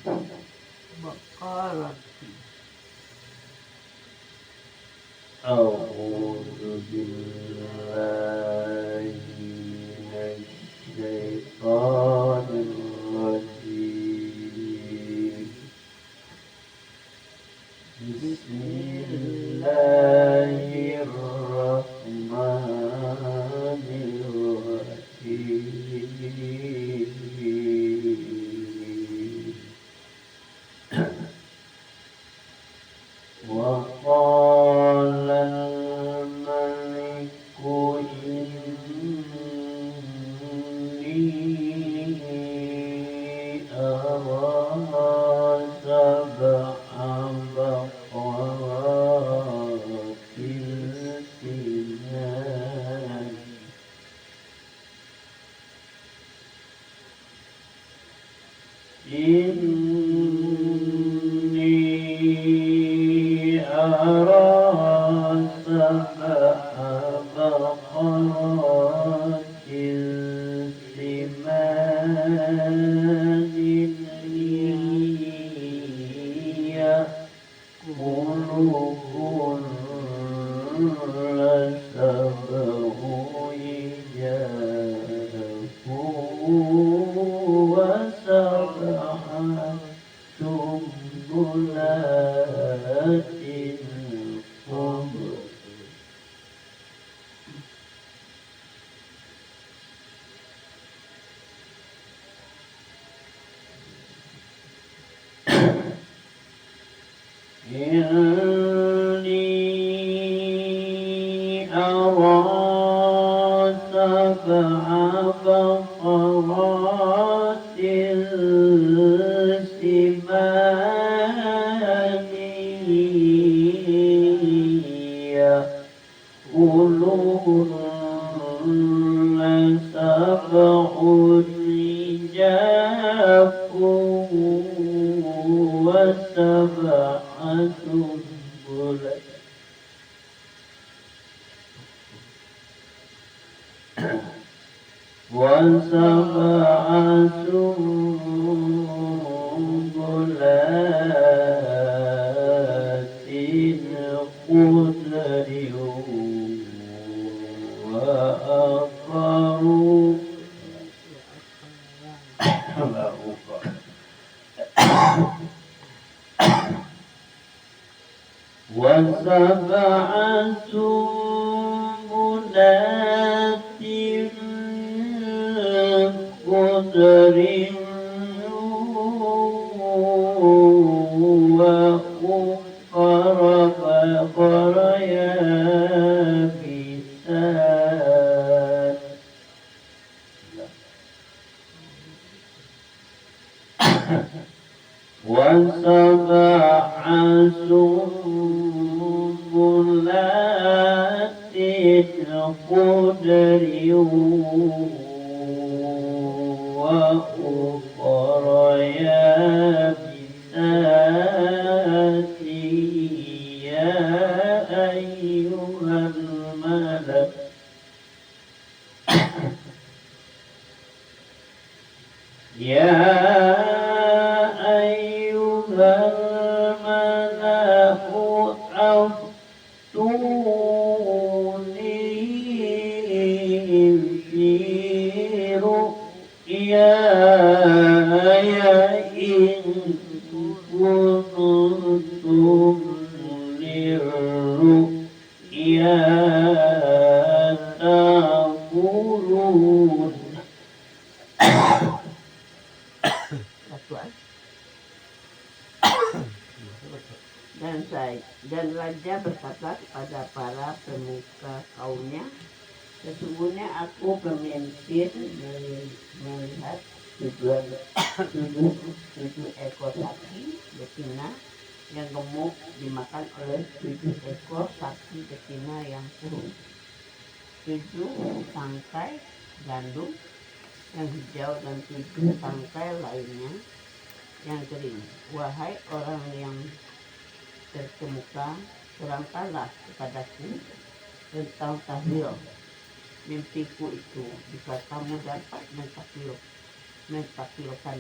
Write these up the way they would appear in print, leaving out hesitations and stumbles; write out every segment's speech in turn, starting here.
Baqarah. A'udzu billahi minasy syaithanir rajim. Bismillahirrahmanirrahim. Wa qala al-maliku inni ara sab'a baqaratin siman. Inni ara sab'a baqaratin simanin ya'kulukunna sab'u ijabu wa sab'a sumbulatin khudr. Inni ara sab'a baqaratin simanin ya'kulukunna sab'un ijafun wa sab'a sumbulat wa sab'a sumbulatin khudrin wa akharu wa sab'a sumbulatin khudrin wa ukhra yabisat. Wa sab'a sumbulatin khudrin wa ukhra yabisatin ya ayyuhal malak aftuni fi ru'yaya in kuntum lirru'ya taqulun. Dan raja berkata kepada para pemuka kaumnya, sesungguhnya aku pemimpin melihat tujuh ekor sapi betina yang gemuk dimakan oleh 7 ekor sapi betina yang kurus, 7 tangkai gandum yang hijau dan 7 tangkai lainnya yang kering. Wahai orang yang terkemuka, terangkanlah kepadaku tentang tahlil mimpiku itu, jika kamu dapat mentahlilkan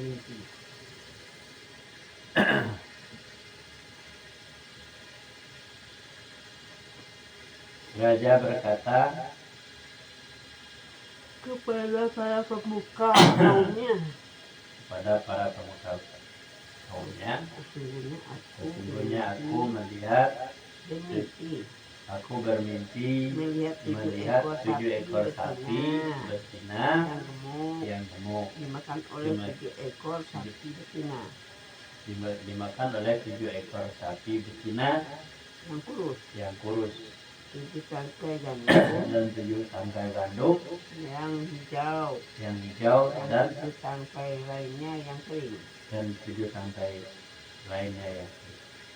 mimpi. Raja berkata kepada para pemuka kaumnya, kepada para pemuka kaumnya, sesungguhnya aku melihat, bermimpi aku bermimpi melihat 7 ekor sapi betina yang gemuk dimakan oleh 7 ekor sapi betina dimakan oleh 7 ekor sapi betina yang kurus 7 tangkai gandum dan 7 tangkai gandum yang hijau dan 7 tangkai lainnya yang kering. dan 7 tangkai lainnya yang kering.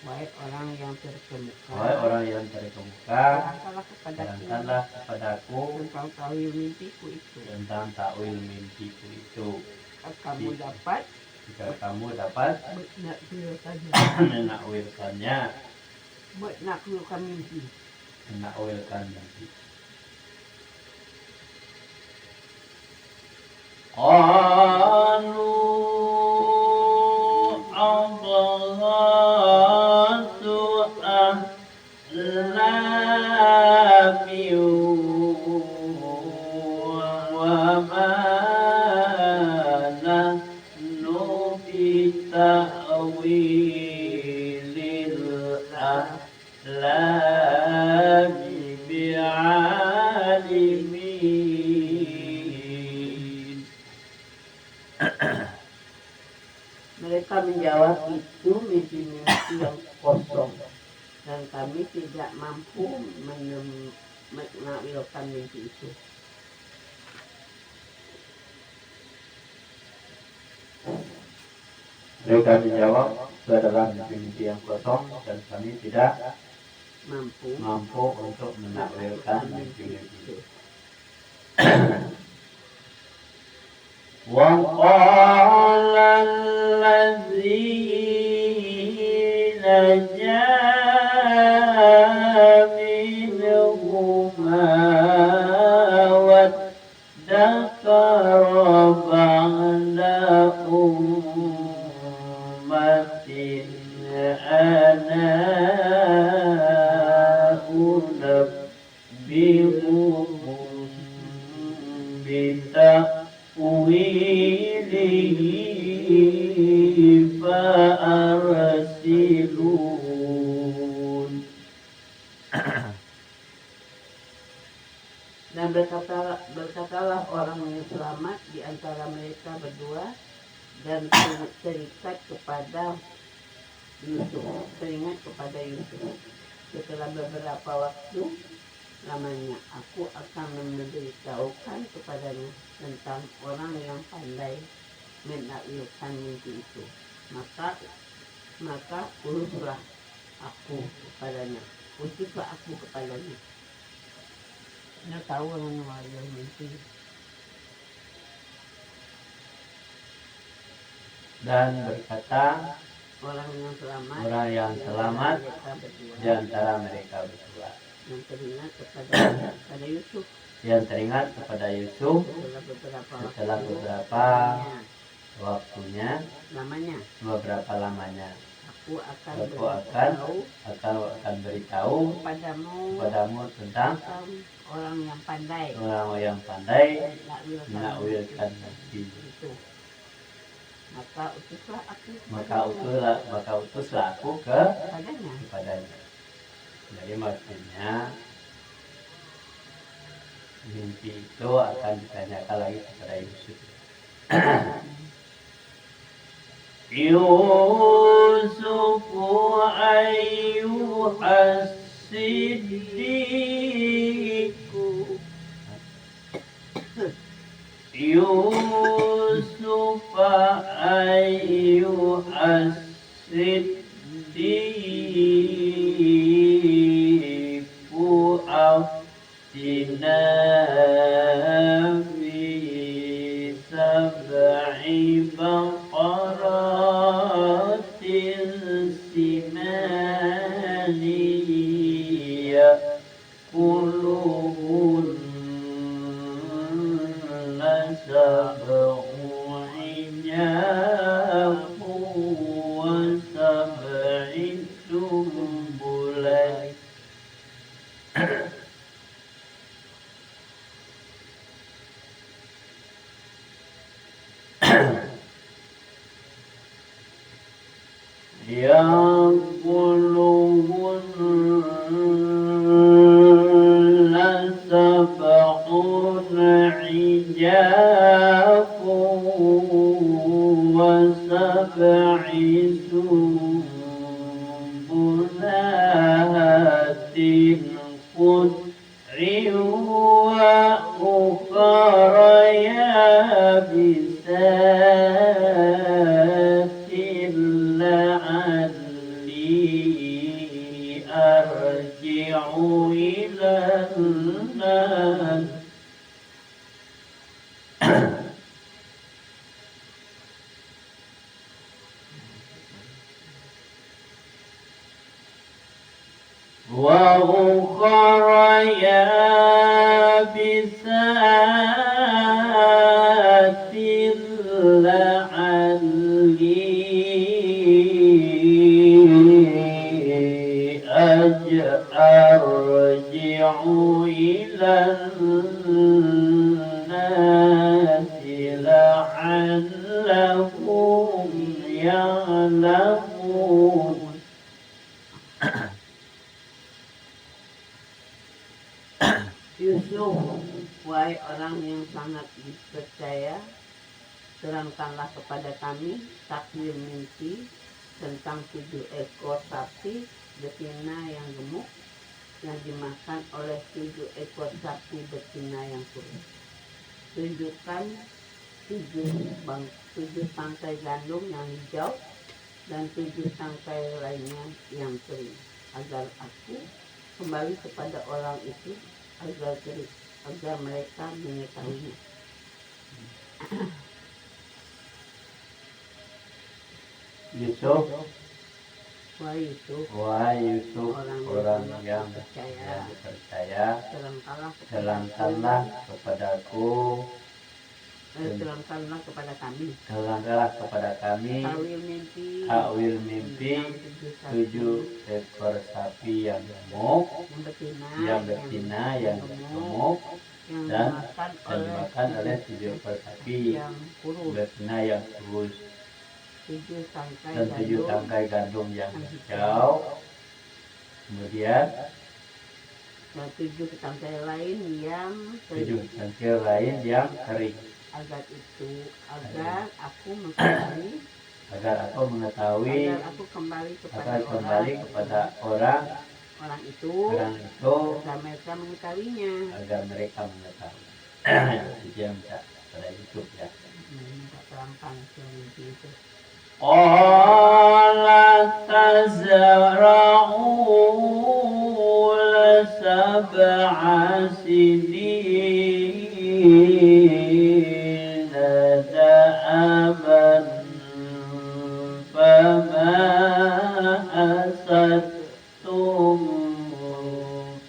Wahai orang yang terkemuka, terangkanlah kepadaku tentang takwil mimpiku itu. Kamu dapat Jika kamu dapat menakwilkannya, menakwilkan mimpi. Qalu adghasu ahlami wa ma nahnu bita'wilil ahlami bi'alimin. Mereka menjawab, itu mimpi-mimpi yang kosong dan kami tidak mampu menakwilkan mimpi itu. Mereka menjawab, itu adalah mimpi-mimpi yang kosong dan kami tidak mampu untuk menakwilkan mimpi-mimpi itu. وقال الذي نجا منهما وادكر بعد أمة أنا أنبئكم بتأويله فأرسلون. Dan berkatalah orang yang selamat di antara mereka berdua dan teringat kepada Yusuf. Setelah beberapa waktu lamanya, aku akan memberitahukan kepadanya tentang orang yang pandai menakwilkan mimpi itu. Maka utuslah aku kepadanya. Dia tahu orang yang mimpi. Dan berkata orang yang selamat di antara mereka berdua yang teringat kepada Yusuf setelah beberapa waktunya, beberapa lamanya, aku akan beritahu kepadamu tentang orang yang pandai menakwilkan mimpi. Maka utuslah aku kepadanya. Jadi maksudnya mimpi itu akan ditanyakan lagi kepada Yusuf. Yusuf ayyuhas siddiqu Yusuf ayyuhas siddiqu aftina fi sab'i baqaratin simani ya'kuluhunna sab'u ijafun wa sab'i sumbulat يأكلهن سبع عجاف وسبع سنبلات خضر وأخر يابسات لعلي أرجع إلى الناس وأخر يابسات لعلي أرجع إلى الناس لعلهم يعلمون. Yusuf, wahai orang yang sangat dipercaya, terangkanlah kepada kami takwil mimpi tentang 7 ekor sapi betina yang gemuk yang dimakan oleh 7 ekor sapi betina yang kurus. Tunjukkan 7 tangkai gandum yang hijau dan 7 tangkai lainnya yang kering, agar aku kembali kepada orang itu agar mereka mengetahuinya. Yusuf, Wahai Yusuf, orang yang percaya, terangkanlah kepadaku, terangkanlah kepada kami takwil mimpi 7 ekor sapi yang gemuk, yang betina, yang gemuk, dan dimakan oleh 7 ekor sapi betina yang kurus, dan 7 tangkai gandum yang hijau, kemudian 7 tangkai lain yang 7 tangkai lain yang kering, agar aku kembali kepada orang itu agar mereka mengetahuinya. Dia minta pada YouTube ya. Minta terangkan mimpi itu. Qala tazra'una sab'a sinina da'aban fama hasattum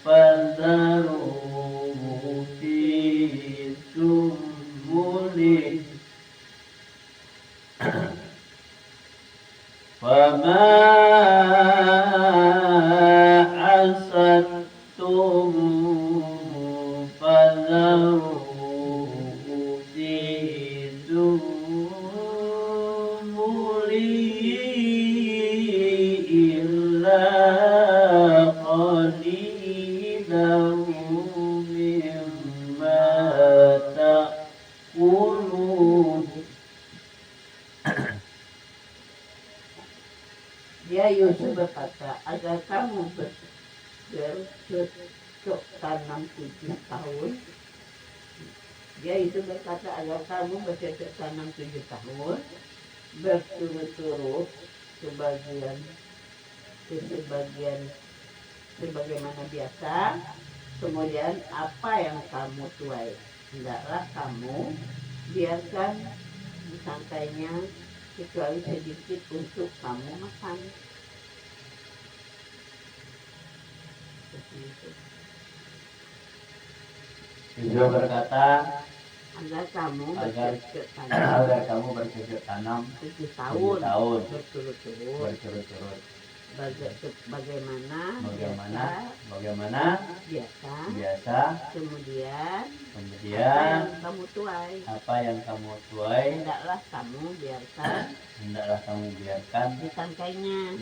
fadharuhu fi sumbulih وما حسدتم فذروه في سنبله إلا قليلا مما تأكلون. Dia Yusuf berkata, agar kamu bercocok tanam 7 tahun. Dia Yusuf berkata, agar kamu bercocok tanam 7 tahun, berturut-turut sebagaimana biasa. Kemudian apa yang kamu tuai, hendaklah kamu biarkan disangkainya kecuali sedikit untuk kamu makan. Yusuf berkata, agar kamu bercocok tanam 7 tahun berturut-turut. bagaimana biasa, kemudian apa yang kamu tuai hendaklah kamu biarkan ditangkainya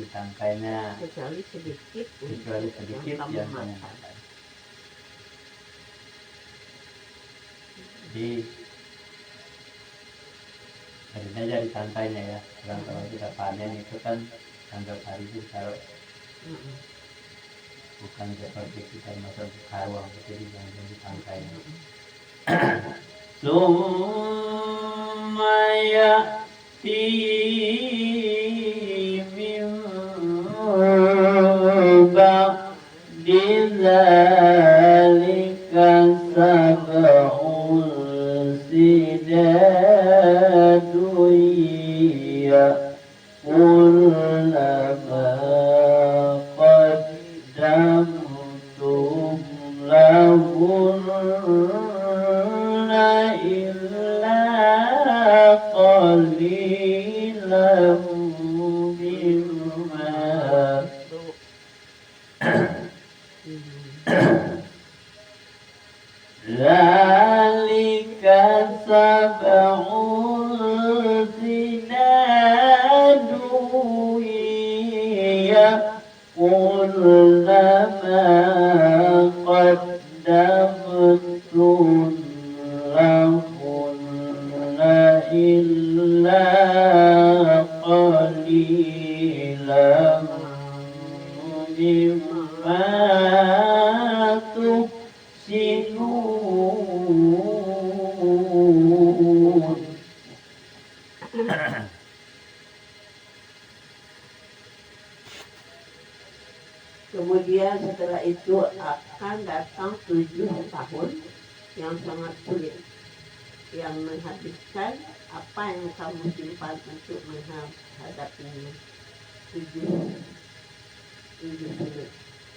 kecuali sedikit yang kamu makan. Jadi hari aja ditangkainya ya. Kalau kita panen itu kan tanggal hari itu taruh, bukan seperti kita masuk ke karung, jadi jangan ditangkainya. Summa ya'ti min ba'di dzalika sab'un sidadun ya'kulna ma qaddamtum lahunna illa qalilan mimma dzalika sab'un sidadun ya'kulna ma qaddamtum lahunna illa qalilan mimma tuhsinun. Kemudian setelah itu akan datang 7 tahun yang sangat sulit, yang menghabiskan apa yang kamu simpan untuk menghadapinya. 7 sulit,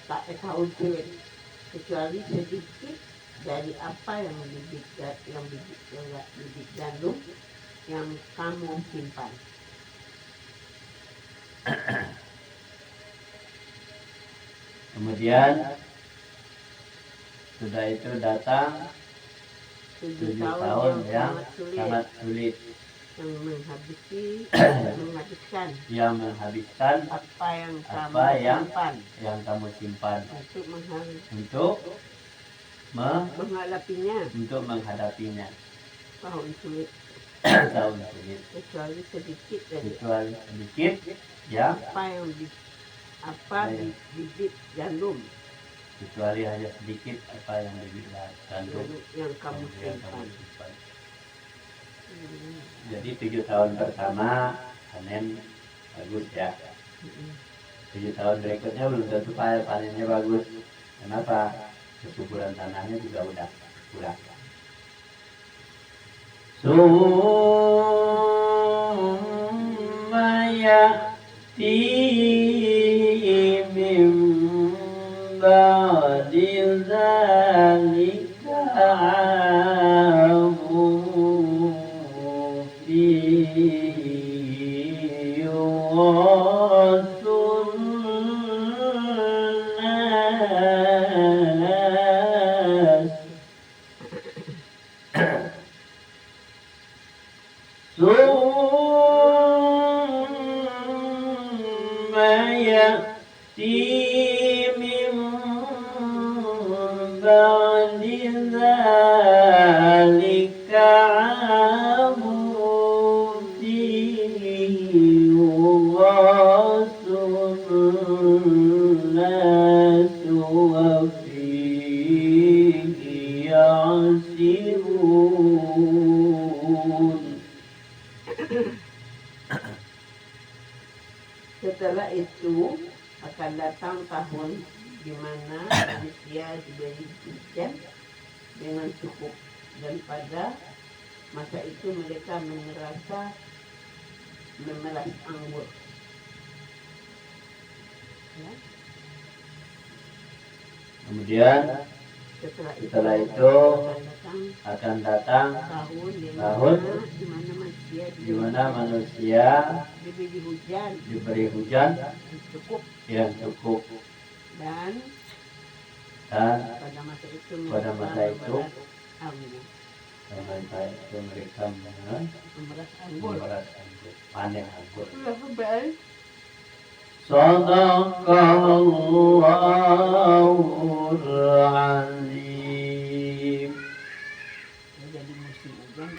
tak tahun sulit, kecuali sedikit dari apa yang bibit gandum yang kamu simpan. Kemudian sudah itu datang 7 tahun yang sangat sulit, yang menghabiskan apa yang kamu simpan untuk menghadapinya. Tahun sulit kecuali sedikit ya bibit gandum, kecuali hanya sedikit apa yang bibit gandum yang kamu simpan. Jadi 7 tahun pertama panen bagus ya. 7 tahun berikutnya belum tentu panennya bagus. Kenapa? Kesuburan tanahnya juga udah kurang. Summa ya'ti min ba'di dzalika 'amun fihi yughathun nas. Summa ya'ti min ba'di dzalika 'amun fihi yughathun nas wa fihi ya'sirun. Setelah itu akan datang tahun di mana manusia diberi hujan dengan cukup, dan pada masa itu mereka memeras anggur. Ya. Kemudian setelah itu akan datang tahun di mana manusia di mana manusia diberi hujan diberi hujan cukup yang cukup dan dan pada masa itu pada mereka masa itu memeras anggur. sampai itu mereka Memeras anggur. memeras anggur, panen anggur. Berapa baik? Sadaqallahul